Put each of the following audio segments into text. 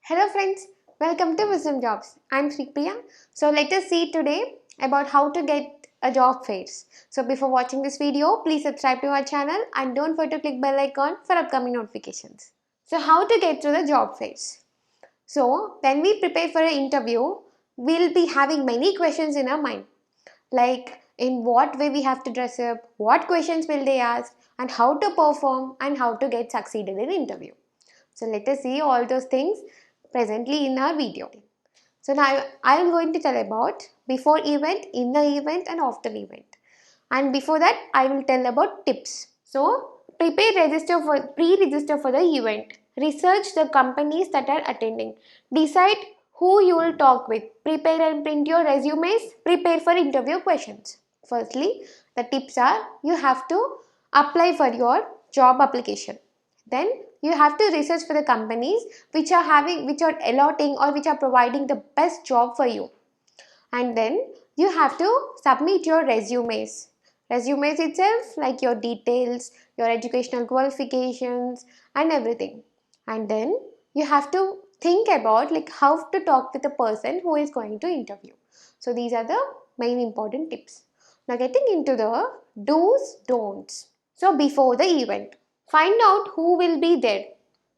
Hello friends, welcome to Wisdom Jobs. I'm Priya. So let us see today about how to get a job fairs. So before watching this video, please subscribe to our channel and don't forget to click bell icon for upcoming notifications. So how to get through the job fairs? So when we prepare for an interview, we'll be having many questions in our mind. Like in what way we have to dress up, what questions will they ask, and how to perform and how to get succeeded in interview. So let us see all those things presently in our video. So now I am going to tell about before event, in the event and after event. And before that I will tell about tips. So pre-register for the event. Research the companies that are attending. Decide who you will talk with. Prepare and print your resumes. Prepare for interview questions. Firstly, the tips are you have to apply for your job application. Then you have to research for the companies which are allotting or which are providing the best job for you. And then you have to submit your resumes itself, like your details, your educational qualifications and everything. And then you have to think about like how to talk with the person who is going to interview. So these are the main important tips. Now getting into the do's don'ts. So before the event, find out who will be there.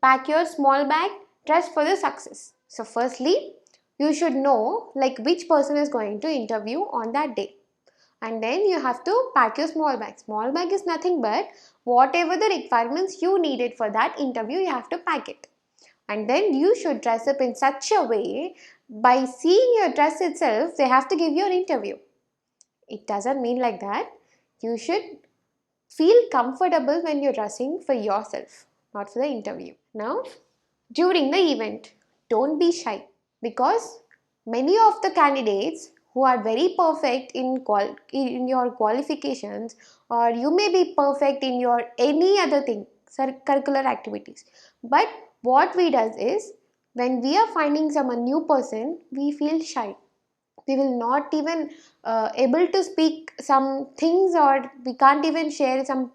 Pack your small bag, dress for the success. So firstly, you should know like which person is going to interview on that day. And then you have to pack your small bag. Small bag is nothing but whatever the requirements you needed for that interview, you have to pack it. And then you should dress up in such a way, by seeing your dress itself, they have to give you an interview. It doesn't mean like that. You should feel comfortable when you're dressing for yourself, not for the interview. Now, during the event, don't be shy, because many of the candidates who are very perfect in your qualifications, or you may be perfect in your any other thing, curricular activities, but what we does is when we are finding some a new person, we feel shy. We will not even able to speak some things, or we can't even share some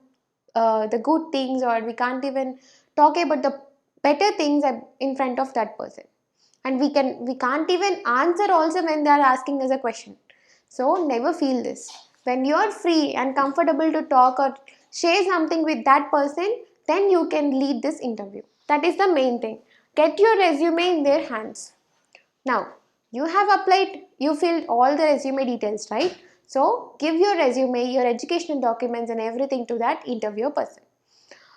the good things, or we can't even talk about the better things in front of that person. And we can't even answer also when they are asking us a question. So never feel this. When you are free and comfortable to talk or share something with that person, then you can lead this interview. That is the main thing. Get your resume in their hands. Now, you have applied, you filled all the resume details, right? So, give your resume, your educational documents and everything to that interview person.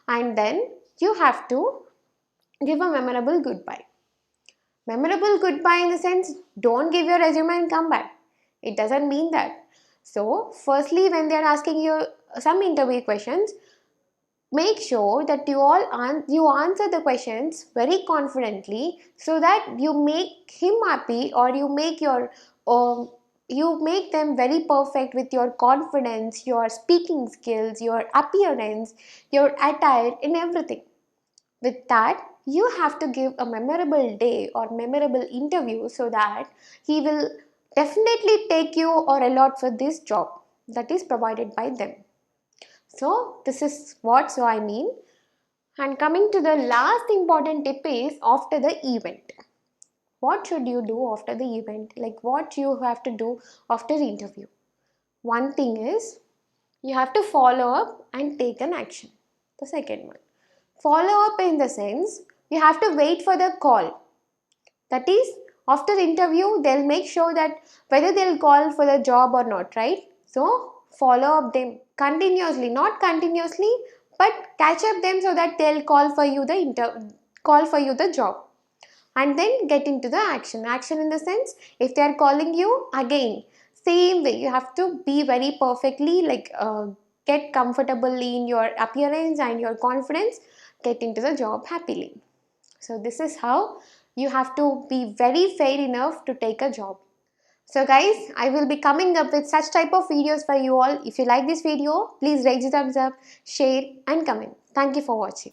And then you have to give a memorable goodbye. Memorable goodbye in the sense, don't give your resume and come back. It doesn't mean that. So, firstly, when they are asking you some interview questions, make sure that you answer the questions very confidently, so that you make him happy, or um, you make them very perfect with your confidence, your speaking skills, your appearance, your attire in everything. With that, you have to give a memorable day or memorable interview, so that he will definitely take you or allot for this job that is provided by them. So this is what I mean. And coming to the last important tip is after the event. What should you do after the event? Like what you have to do after the interview. One thing is you have to follow up and take an action. The second one. Follow up in the sense you have to wait for the call. That is, after the interview, they'll make sure that whether they'll call for the job or not, right? So follow up them continuously, not continuously, but catch up them so that they'll call for you the job. And then get into the action. Action in the sense, if they are calling you again, same way, you have to be very perfectly get comfortably in your appearance and your confidence, get into the job happily. So this is how you have to be very fair enough to take a job. So guys, I will be coming up with such type of videos for you all. If you like this video, please raise a thumbs up, share and comment. Thank you for watching.